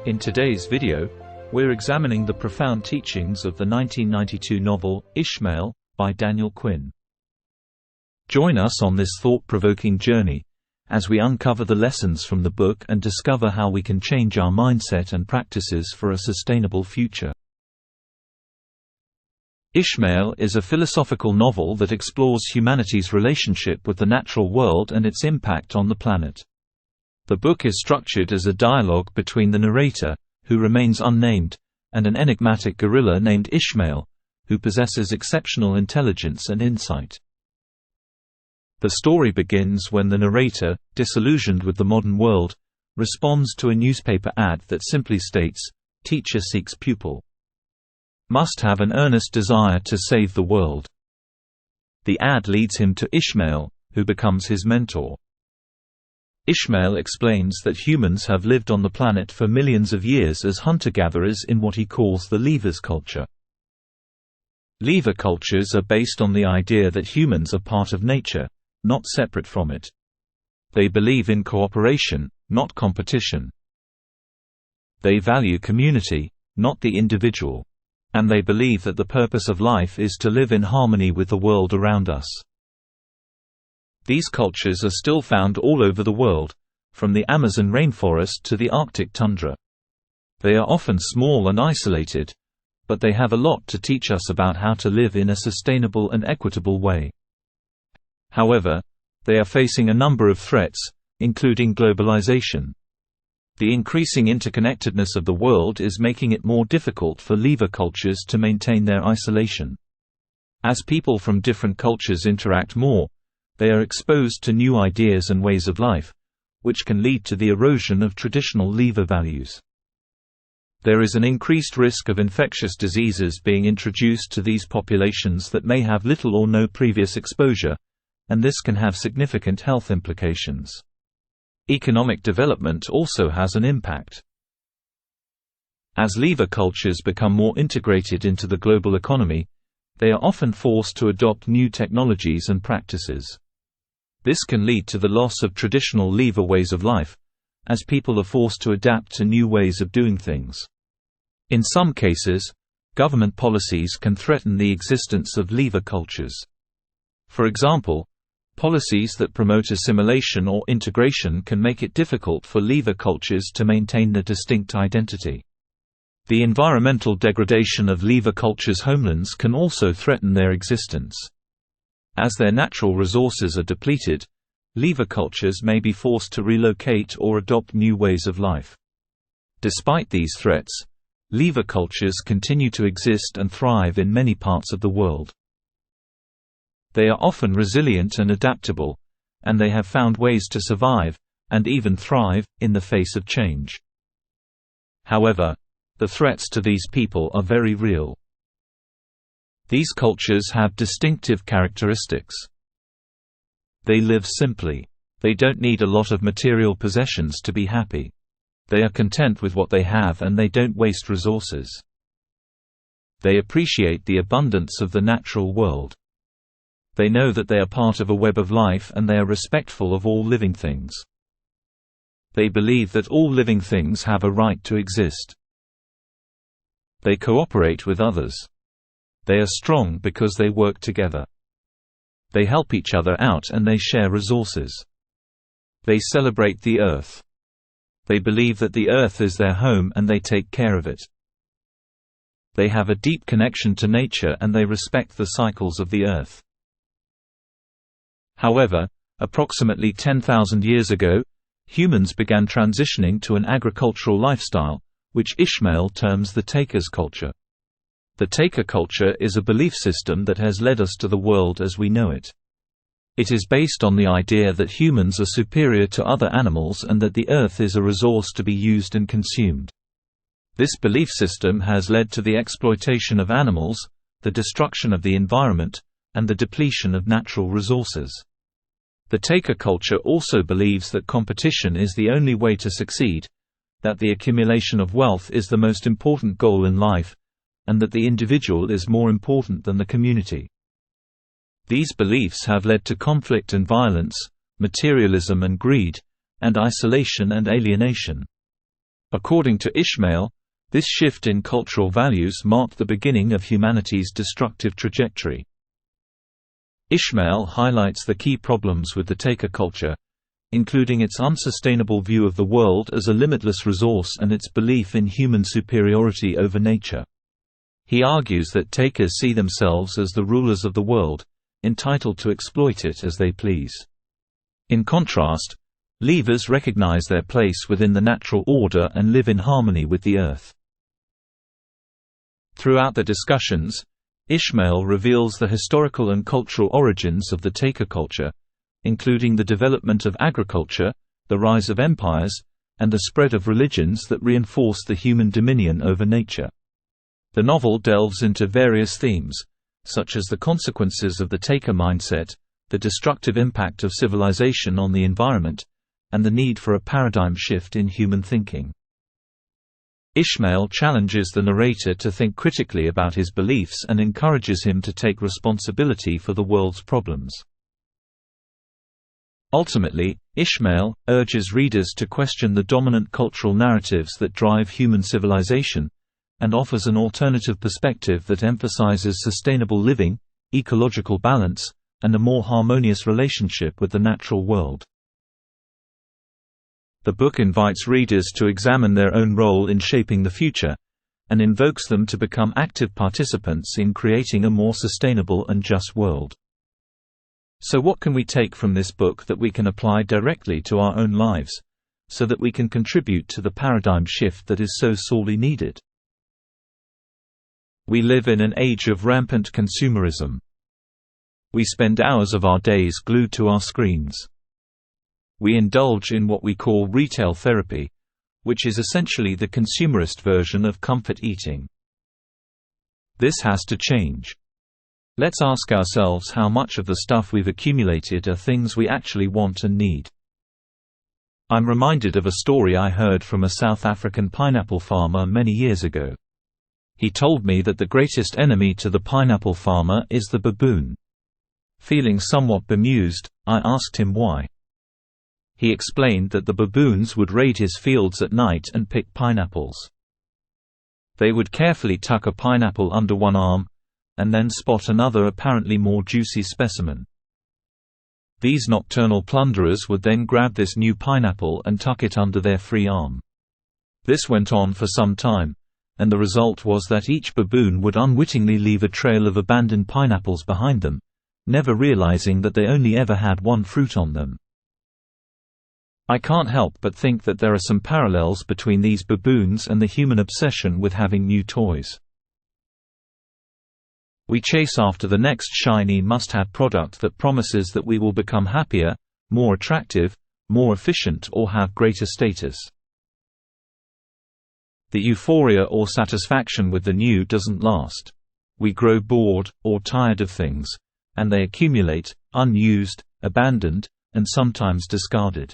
In today's video, we're examining the profound teachings of the 1992 novel, Ishmael, by Daniel Quinn. Join us on this thought-provoking journey, as we uncover the lessons from the book and discover how we can change our mindset and practices for a sustainable future. Ishmael is a philosophical novel that explores humanity's relationship with the natural world and its impact on the planet. The book is structured as a dialogue between the narrator, who remains unnamed, and an enigmatic gorilla named Ismael, who possesses exceptional intelligence and insight. The story begins when the narrator, disillusioned with the modern world, responds to a newspaper ad that simply states, "Teacher seeks pupil. Must have an earnest desire to save the world." The ad leads him to Ishmael, who becomes his mentor. Ishmael explains that humans have lived on the planet for millions of years as hunter-gatherers in what he calls the levers culture. Lever cultures are based on the idea that humans are part of nature, not separate from it. They believe in cooperation, not competition. They value community, not the individual. And they believe that the purpose of life is to live in harmony with the world around us. These cultures are still found all over the world, from the Amazon rainforest to the Arctic tundra. They are often small and isolated, but they have a lot to teach us about how to live in a sustainable and equitable way. However, they are facing a number of threats, including globalization. The increasing interconnectedness of the world is making it more difficult for lever cultures to maintain their isolation. As people from different cultures interact more, they are exposed to new ideas and ways of life, which can lead to the erosion of traditional lever values. There is an increased risk of infectious diseases being introduced to these populations that may have little or no previous exposure, and this can have significant health implications. Economic development also has an impact. As lever cultures become more integrated into the global economy, they are often forced to adopt new technologies and practices. This can lead to the loss of traditional lever ways of life, as people are forced to adapt to new ways of doing things. In some cases, government policies can threaten the existence of lever cultures. For example, policies that promote assimilation or integration can make it difficult for lever cultures to maintain their distinct identity. The environmental degradation of lever cultures' homelands can also threaten their existence. As their natural resources are depleted, lever cultures may be forced to relocate or adopt new ways of life. Despite these threats, lever cultures continue to exist and thrive in many parts of the world. They are often resilient and adaptable, and they have found ways to survive, and even thrive, in the face of change. However, the threats to these people are very real. These cultures have distinctive characteristics. They live simply. They don't need a lot of material possessions to be happy. They are content with what they have and they don't waste resources. They appreciate the abundance of the natural world. They know that they are part of a web of life and they are respectful of all living things. They believe that all living things have a right to exist. They cooperate with others. They are strong because they work together. They help each other out and they share resources. They celebrate the earth. They believe that the earth is their home and they take care of it. They have a deep connection to nature and they respect the cycles of the earth. However, approximately 10,000 years ago, humans began transitioning to an agricultural lifestyle, which Ishmael terms the taker's culture. The taker culture is a belief system that has led us to the world as we know it. It is based on the idea that humans are superior to other animals and that the earth is a resource to be used and consumed. This belief system has led to the exploitation of animals, the destruction of the environment, and the depletion of natural resources. The taker culture also believes that competition is the only way to succeed, that the accumulation of wealth is the most important goal in life, and that the individual is more important than the community. These beliefs have led to conflict and violence, materialism and greed, and isolation and alienation. According to Ishmael, this shift in cultural values marked the beginning of humanity's destructive trajectory. Ishmael highlights the key problems with the taker culture, including its unsustainable view of the world as a limitless resource and its belief in human superiority over nature. He argues that takers see themselves as the rulers of the world, entitled to exploit it as they please. In contrast, leavers recognize their place within the natural order and live in harmony with the earth. Throughout the discussions, Ishmael reveals the historical and cultural origins of the taker culture, including the development of agriculture, the rise of empires, and the spread of religions that reinforce the human dominion over nature. The novel delves into various themes, such as the consequences of the taker mindset, the destructive impact of civilization on the environment, and the need for a paradigm shift in human thinking. Ishmael challenges the narrator to think critically about his beliefs and encourages him to take responsibility for the world's problems. Ultimately, Ishmael urges readers to question the dominant cultural narratives that drive human civilization, and offers an alternative perspective that emphasizes sustainable living, ecological balance, and a more harmonious relationship with the natural world. The book invites readers to examine their own role in shaping the future, and invokes them to become active participants in creating a more sustainable and just world. So what can we take from this book that we can apply directly to our own lives, so that we can contribute to the paradigm shift that is so sorely needed? We live in an age of rampant consumerism. We spend hours of our days glued to our screens. We indulge in what we call retail therapy, which is essentially the consumerist version of comfort eating. This has to change. Let's ask ourselves how much of the stuff we've accumulated are things we actually want and need. I'm reminded of a story I heard from a South African pineapple farmer many years ago. He told me that the greatest enemy to the pineapple farmer is the baboon. Feeling somewhat bemused, I asked him why. He explained that the baboons would raid his fields at night and pick pineapples. They would carefully tuck a pineapple under one arm, and then spot another apparently more juicy specimen. These nocturnal plunderers would then grab this new pineapple and tuck it under their free arm. This went on for some time, and the result was that each baboon would unwittingly leave a trail of abandoned pineapples behind them, never realizing that they only ever had one fruit on them. I can't help but think that there are some parallels between these baboons and the human obsession with having new toys. We chase after the next shiny must-have product that promises that we will become happier, more attractive, more efficient, or have greater status. The euphoria or satisfaction with the new doesn't last. We grow bored, or tired of things, and they accumulate, unused, abandoned, and sometimes discarded.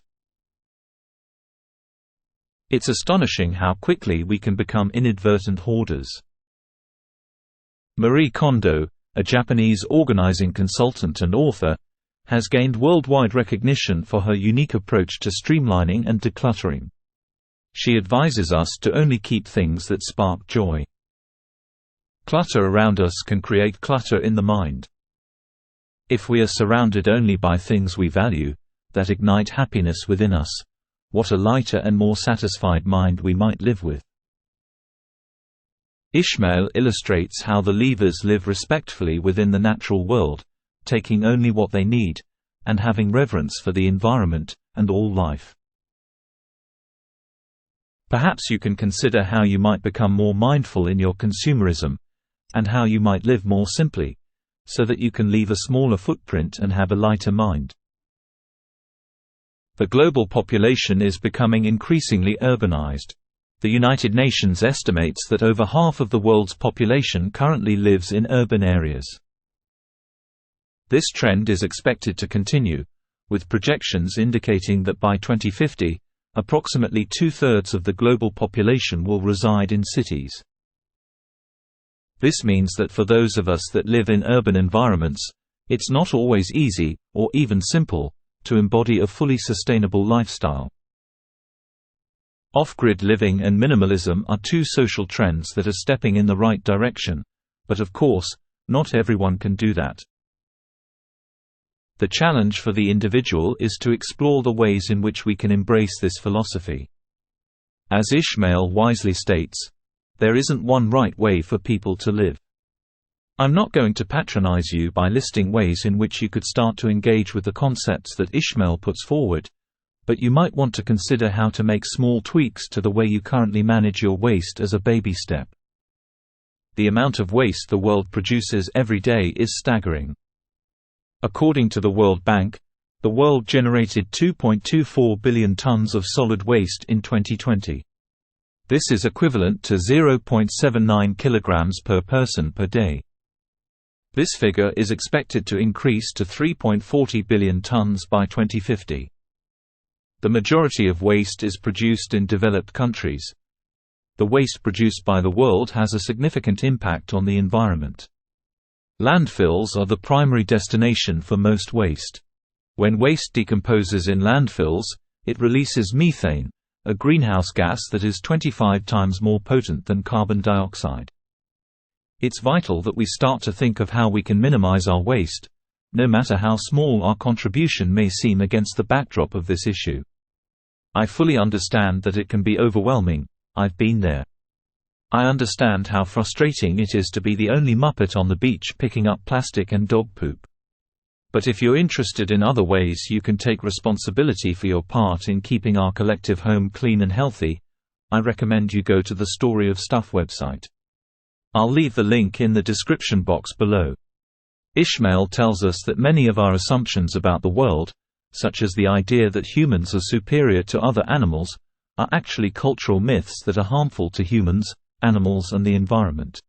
It's astonishing how quickly we can become inadvertent hoarders. Marie Kondo, a Japanese organizing consultant and author, has gained worldwide recognition for her unique approach to streamlining and decluttering. She advises us to only keep things that spark joy. Clutter around us can create clutter in the mind. If we are surrounded only by things we value, that ignite happiness within us, what a lighter and more satisfied mind we might live with. Ishmael illustrates how the leavers live respectfully within the natural world, taking only what they need, and having reverence for the environment, and all life. Perhaps you can consider how you might become more mindful in your consumerism, and how you might live more simply, so that you can leave a smaller footprint and have a lighter mind. The global population is becoming increasingly urbanized. The United Nations estimates that over half of the world's population currently lives in urban areas. This trend is expected to continue, with projections indicating that by 2050, approximately two-thirds of the global population will reside in cities. This means that for those of us that live in urban environments, it's not always easy, or even simple, to embody a fully sustainable lifestyle. Off-grid living and minimalism are two social trends that are stepping in the right direction, but of course, not everyone can do that. The challenge for the individual is to explore the ways in which we can embrace this philosophy. As Ishmael wisely states, there isn't one right way for people to live. I'm not going to patronize you by listing ways in which you could start to engage with the concepts that Ishmael puts forward, but you might want to consider how to make small tweaks to the way you currently manage your waste as a baby step. The amount of waste the world produces every day is staggering. According to the World Bank, the world generated 2.24 billion tons of solid waste in 2020. This is equivalent to 0.79 kilograms per person per day. This figure is expected to increase to 3.40 billion tons by 2050. The majority of waste is produced in developed countries. The waste produced by the world has a significant impact on the environment. Landfills are the primary destination for most waste. When waste decomposes in landfills, it releases methane, a greenhouse gas that is 25 times more potent than carbon dioxide. It's vital that we start to think of how we can minimize our waste, no matter how small our contribution may seem against the backdrop of this issue. I fully understand that it can be overwhelming. I've been there. I understand how frustrating it is to be the only Muppet on the beach picking up plastic and dog poop. But if you're interested in other ways you can take responsibility for your part in keeping our collective home clean and healthy, I recommend you go to the Story of Stuff website. I'll leave the link in the description box below. Ishmael tells us that many of our assumptions about the world, such as the idea that humans are superior to other animals, are actually cultural myths that are harmful to humans, animals and the environment.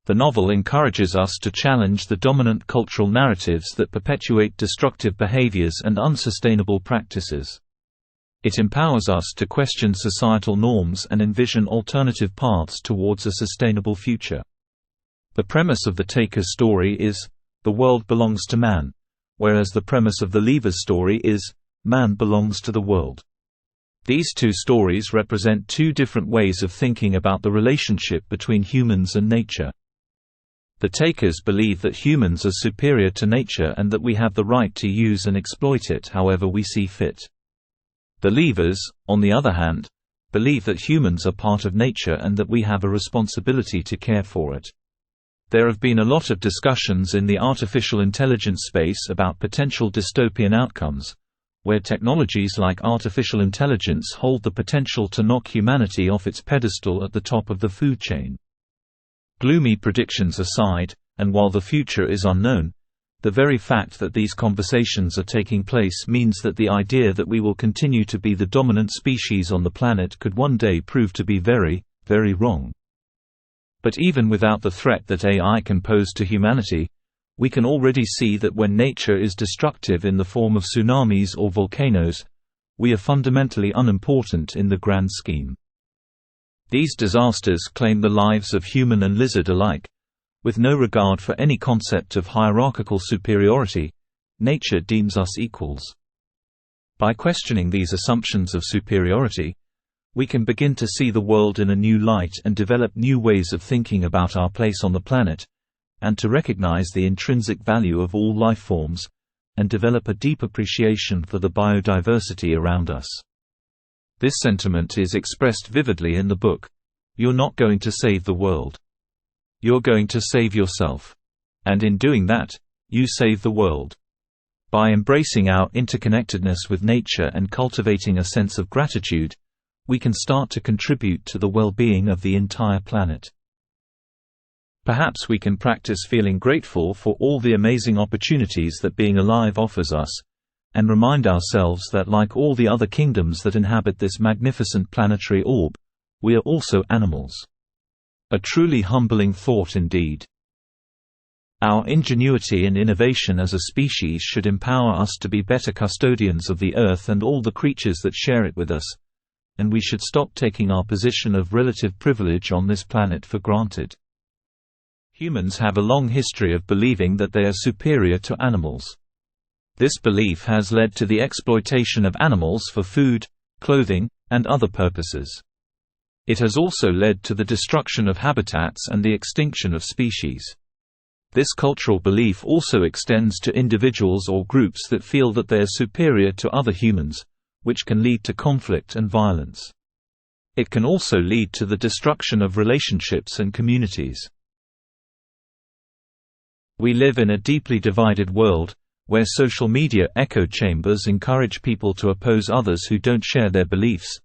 The novel encourages us to challenge the dominant cultural narratives that perpetuate destructive behaviors and unsustainable practices. It empowers us to question societal norms and envision alternative paths towards a sustainable future. The premise of the taker's story is, the world belongs to man, whereas the premise of the leaver's story is, man belongs to the world. These two stories represent two different ways of thinking about the relationship between humans and nature. The takers believe that humans are superior to nature and that we have the right to use and exploit it however we see fit. The leavers, on the other hand, believe that humans are part of nature and that we have a responsibility to care for it. There have been a lot of discussions in the artificial intelligence space about potential dystopian outcomes, where technologies like artificial intelligence hold the potential to knock humanity off its pedestal at the top of the food chain. Gloomy predictions aside, and while the future is unknown, the very fact that these conversations are taking place means that the idea that we will continue to be the dominant species on the planet could one day prove to be very, very wrong. But even without the threat that AI can pose to humanity, we can already see that when nature is destructive in the form of tsunamis or volcanoes, we are fundamentally unimportant in the grand scheme. These disasters claim the lives of human and lizard alike. With no regard for any concept of hierarchical superiority, nature deems us equals. By questioning these assumptions of superiority, we can begin to see the world in a new light and develop new ways of thinking about our place on the planet, and to recognize the intrinsic value of all life forms, and develop a deep appreciation for the biodiversity around us. This sentiment is expressed vividly in the book. You're not going to save the world. You're going to save yourself. And in doing that, you save the world. By embracing our interconnectedness with nature and cultivating a sense of gratitude, we can start to contribute to the well-being of the entire planet. Perhaps we can practice feeling grateful for all the amazing opportunities that being alive offers us, and remind ourselves that like all the other kingdoms that inhabit this magnificent planetary orb, we are also animals. A truly humbling thought indeed. Our ingenuity and innovation as a species should empower us to be better custodians of the Earth and all the creatures that share it with us, and we should stop taking our position of relative privilege on this planet for granted. Humans have a long history of believing that they are superior to animals. This belief has led to the exploitation of animals for food, clothing, and other purposes. It has also led to the destruction of habitats and the extinction of species. This cultural belief also extends to individuals or groups that feel that they are superior to other humans, which can lead to conflict and violence. It can also lead to the destruction of relationships and communities. We live in a deeply divided world, where social media echo chambers encourage people to oppose others who don't share their beliefs,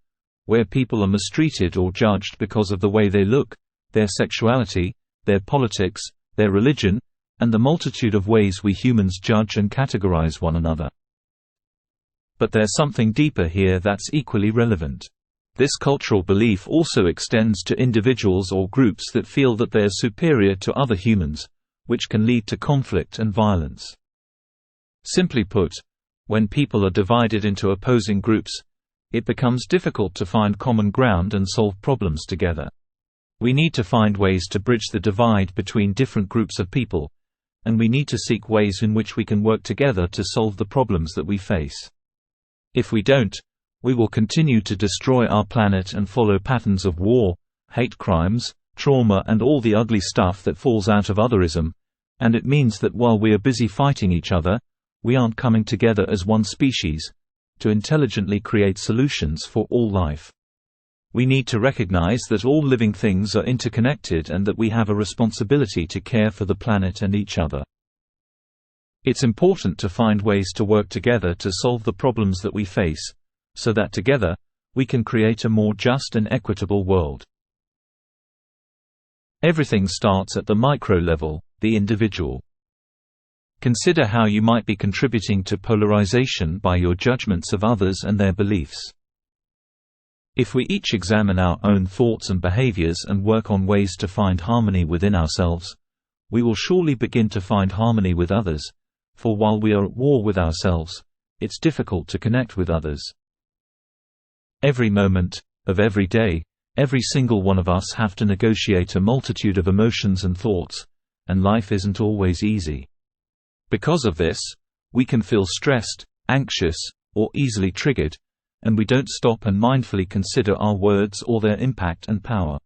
where people are mistreated or judged because of the way they look, their sexuality, their politics, their religion, and the multitude of ways we humans judge and categorize one another. But there's something deeper here that's equally relevant. This cultural belief also extends to individuals or groups that feel that they are superior to other humans, which can lead to conflict and violence. Simply put, when people are divided into opposing groups, it becomes difficult to find common ground and solve problems together. We need to find ways to bridge the divide between different groups of people, and we need to seek ways in which we can work together to solve the problems that we face. If we don't, we will continue to destroy our planet and follow patterns of war, hate crimes, trauma, and all the ugly stuff that falls out of otherism, and it means that while we are busy fighting each other, we aren't coming together as one species to intelligently create solutions for all life. We need to recognize that all living things are interconnected and that we have a responsibility to care for the planet and each other. It's important to find ways to work together to solve the problems that we face, so that together, we can create a more just and equitable world. Everything starts at the micro level, the individual. Consider how you might be contributing to polarization by your judgments of others and their beliefs. If we each examine our own thoughts and behaviors and work on ways to find harmony within ourselves, we will surely begin to find harmony with others, for while we are at war with ourselves, it's difficult to connect with others. Every moment of every day, every single one of us have to negotiate a multitude of emotions and thoughts, and life isn't always easy. Because of this, we can feel stressed, anxious, or easily triggered, and we don't stop and mindfully consider our words or their impact and power.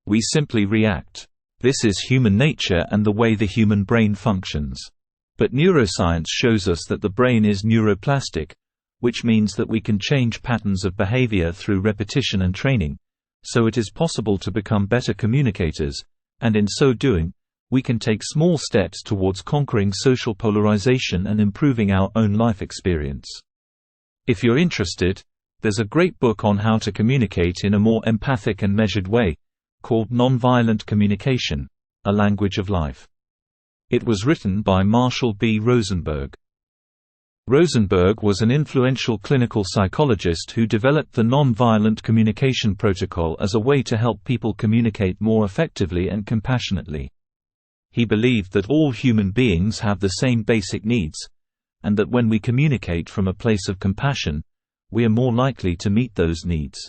We simply react. This is human nature and the way the human brain functions. But neuroscience shows us that the brain is neuroplastic, which means that we can change patterns of behavior through repetition and training, so it is possible to become better communicators, and in so doing, we can take small steps towards conquering social polarization and improving our own life experience. If you're interested, there's a great book on how to communicate in a more empathic and measured way, called Nonviolent Communication: A Language of Life. It was written by Marshall B. Rosenberg. Rosenberg was an influential clinical psychologist who developed the Nonviolent Communication Protocol as a way to help people communicate more effectively and compassionately. He believed that all human beings have the same basic needs, and that when we communicate from a place of compassion, we are more likely to meet those needs.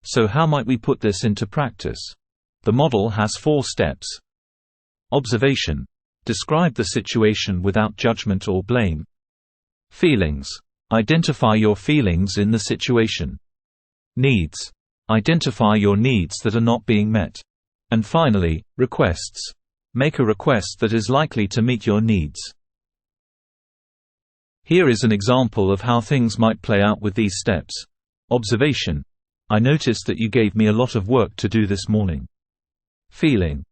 So how might we put this into practice? The model has 4 steps. Observation. Describe the situation without judgment or blame. Feelings. Identify your feelings in the situation. Needs. Identify your needs that are not being met. And finally, requests. Make a request that is likely to meet your needs. Here is an example of how things might play out with these steps. Observation. I noticed that you gave me a lot of work to do this morning. Feeling.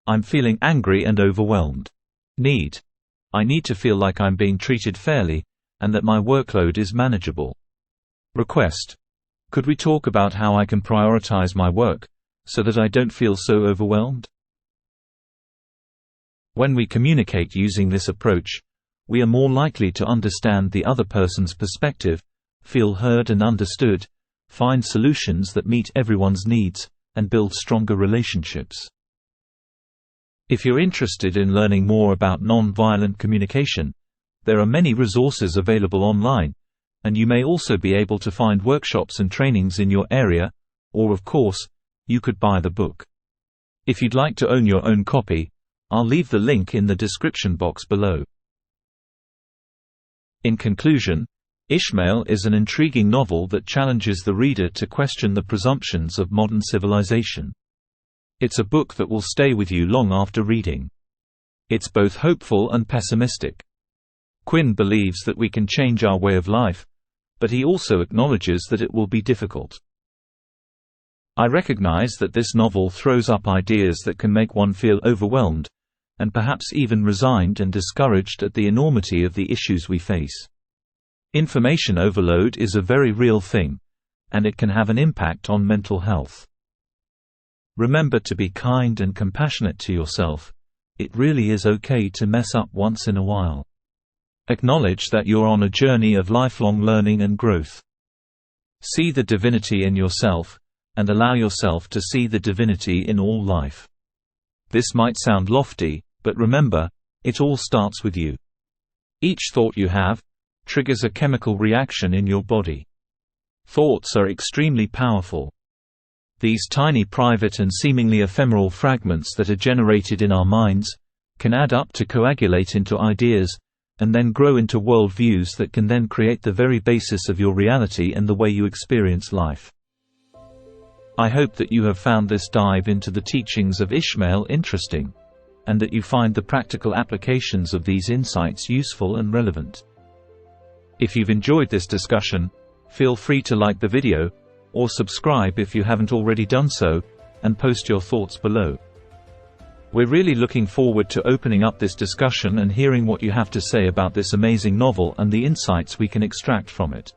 I'm feeling angry and overwhelmed. Need. I need to feel like I'm being treated fairly, and that my workload is manageable. Request. Could we talk about how I can prioritize my work, so that I don't feel so overwhelmed? When we communicate using this approach, we are more likely to understand the other person's perspective, feel heard and understood, find solutions that meet everyone's needs, and build stronger relationships. If you're interested in learning more about nonviolent communication, there are many resources available online, and you may also be able to find workshops and trainings in your area, or of course, you could buy the book. If you'd like to own your own copy, I'll leave the link in the description box below. In conclusion, Ishmael is an intriguing novel that challenges the reader to question the presumptions of modern civilization. It's a book that will stay with you long after reading. It's both hopeful and pessimistic. Quinn believes that we can change our way of life, but he also acknowledges that it will be difficult. I recognize that this novel throws up ideas that can make one feel overwhelmed, and perhaps even resigned and discouraged at the enormity of the issues we face. Information overload is a very real thing, and it can have an impact on mental health. Remember to be kind and compassionate to yourself. It really is okay to mess up once in a while. Acknowledge that you're on a journey of lifelong learning and growth. See the divinity in yourself, and allow yourself to see the divinity in all life. This might sound lofty, but remember, it all starts with you. Each thought you have triggers a chemical reaction in your body. Thoughts are extremely powerful. These tiny private and seemingly ephemeral fragments that are generated in our minds can add up to coagulate into ideas, and then grow into worldviews that can then create the very basis of your reality and the way you experience life. I hope that you have found this dive into the teachings of Ishmael interesting, and that you find the practical applications of these insights useful and relevant. If you've enjoyed this discussion, feel free to like the video, or subscribe if you haven't already done so, and post your thoughts below. We're really looking forward to opening up this discussion and hearing what you have to say about this amazing novel and the insights we can extract from it.